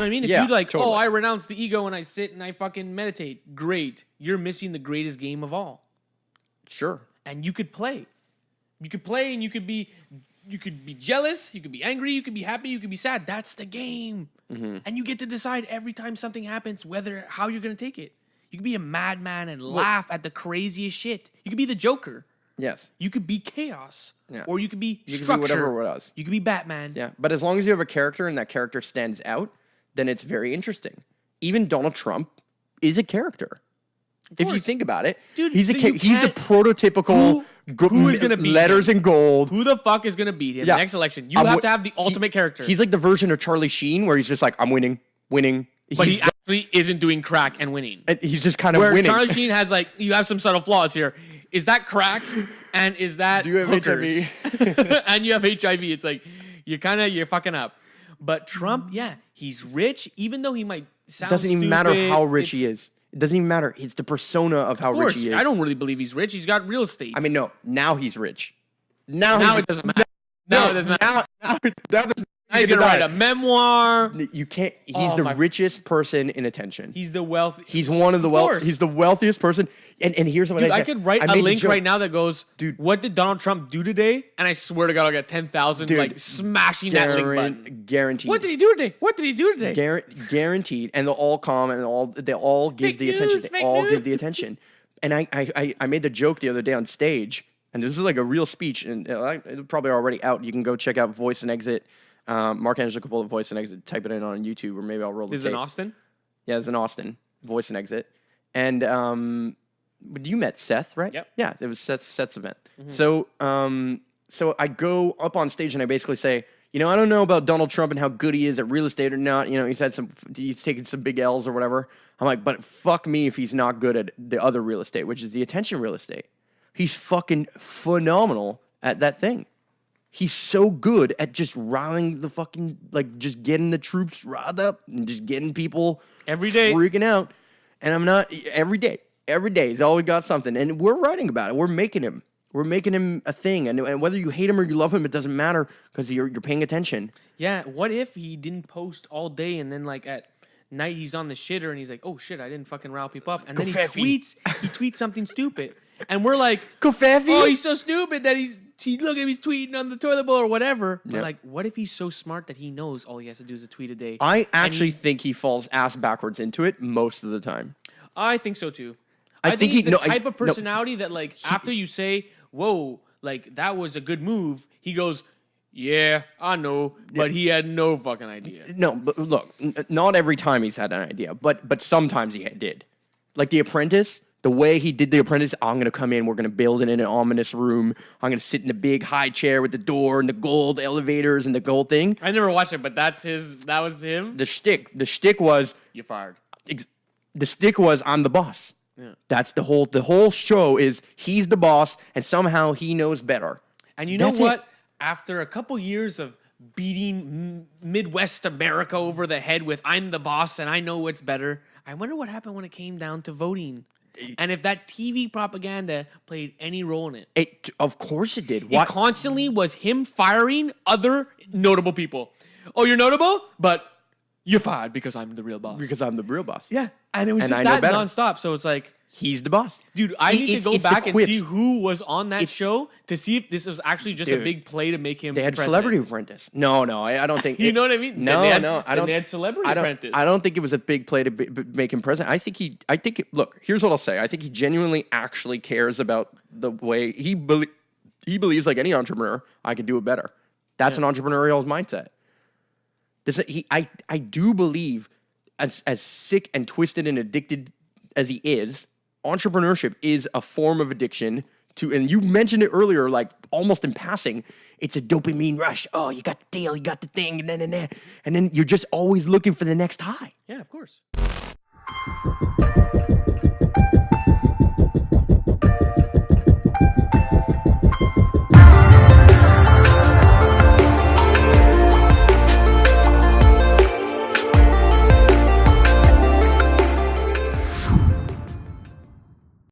know what I mean? If Yeah, you like, totally. oh, I renounce the ego and I sit and I fucking meditate. Great. You're missing the greatest game of all. Sure. And you could play. You could play and you could be jealous, you could be angry, you could be happy, you could be sad. That's the game. And you get to decide every time something happens how you're going to take it. You could be a madman and laugh at the craziest shit. You could be the Joker. Yes. You could be chaos. Yeah. Or you could be You can structure. be whatever it was. You could be Batman. Yeah. But as long as you have a character and that character stands out, then it's very interesting. Even Donald Trump is a character. If you think about it, dude, he's the you prototypical who is gonna beat letters him? in gold. Who the fuck is going to beat him Yeah. next election? You have to have the ultimate character. He's like the version of Charlie Sheen where he's just like, I'm winning. But he actually isn't doing crack and winning. And he's just kind of Where winning. Charlie Sheen has like, you have some subtle flaws here. Is that crack? And is that Do you have hookers? HIV? And you have HIV. It's like, you're fucking up. But Trump, yeah, he's rich, even though he might sound Doesn't even stupid. matter how rich he is. It doesn't even matter. It's the persona of how Of course, rich he is. I don't really believe he's rich. He's got real estate. I mean, no. Now he's rich. Now it doesn't matter. No, it doesn't matter. Now He's going to write a memoir. You can't. He's the richest person in attention. He's the wealthy. He's one of the He's the wealthiest person. And here's what Dude, I I said. could write a link right now that goes, dude, what did Donald Trump do today? And I swear to God, I'll get 10,000 like smashing that link button. Guaranteed. What did he do today? What did he do today? Guaranteed. And they'll all come and they all give the attention. They all give the attention. And I made the joke the other day on stage, and this is like a real speech, and it's probably already out. You can go check out Voice and Exit. Marc Angelo could pull Voice and Exit. Type it in on YouTube, or maybe I'll roll the tape. Is it in Austin? Yeah, it's in Austin. Voice and Exit. And but you met Seth, right? Yep. Yeah, it was Seth's event. So I go up on stage and I basically say, I don't know about Donald Trump and how good he is at real estate or not. He's taken some big L's or whatever. I'm like, but fuck me if he's not good at the other real estate, which is the attention real estate. He's fucking phenomenal at that thing. He's so good at just riling the fucking, like, just getting the troops riled up and just getting people every day freaking out. And I'm not, every day he's always got something. And we're writing about it. We're making him a thing. And whether you hate him or you love him, it doesn't matter because you're paying attention. Yeah. What if he didn't post all day and then like at night he's on the shitter and he's like, oh shit, I didn't fucking rile people up. And then he tweets something stupid. And we're like, oh, he's so stupid that look at him, he's tweeting on the toilet bowl or whatever. But like, what if he's so smart that he knows all he has to do is a tweet a day? I actually think he falls ass backwards into it most of the time. I think so too. I think he's the type of personality that like after you say, whoa, like that was a good move, he goes, yeah, I know, but he had no fucking idea. No, but look, not every time he's had an idea, but sometimes he did. Like The Apprentice. The way he did The Apprentice, I'm going to come in, we're going to build it in an ominous room. I'm going to sit in a big high chair with the door and the gold elevators and the gold thing. I never watched it, but that was him? The shtick was... You're fired. The shtick was, I'm the boss. Yeah. That's the whole show is he's the boss and somehow he knows better. And you know what? After a couple years of beating Midwest America over the head with I'm the boss and I know what's better, I wonder what happened when it came down to voting. And if that TV propaganda played any role in it. Of course it did. It constantly was him firing other notable people. Oh, you're notable? But you're fired because I'm the real boss. Because I'm the real boss. Yeah. And it was just that nonstop. So it's like... He's the boss. Dude, I need to go back and see who was on that show to see if this was actually just a big play to make him They had president. Celebrity Apprentice. No, I don't think... You know what I mean? No, I don't. They had Celebrity Apprentice. I don't think it was a big play to make him president. Look, here's what I'll say. I think he genuinely actually cares about the way he believes, like any entrepreneur, I can do it better. That's an entrepreneurial mindset. I do believe, as sick and twisted and addicted as he is, entrepreneurship is a form of addiction to, and you mentioned it earlier, like almost in passing, it's a dopamine rush. Oh, you got the deal, you got the thing, and then you're just always looking for the next high. Yeah, of course.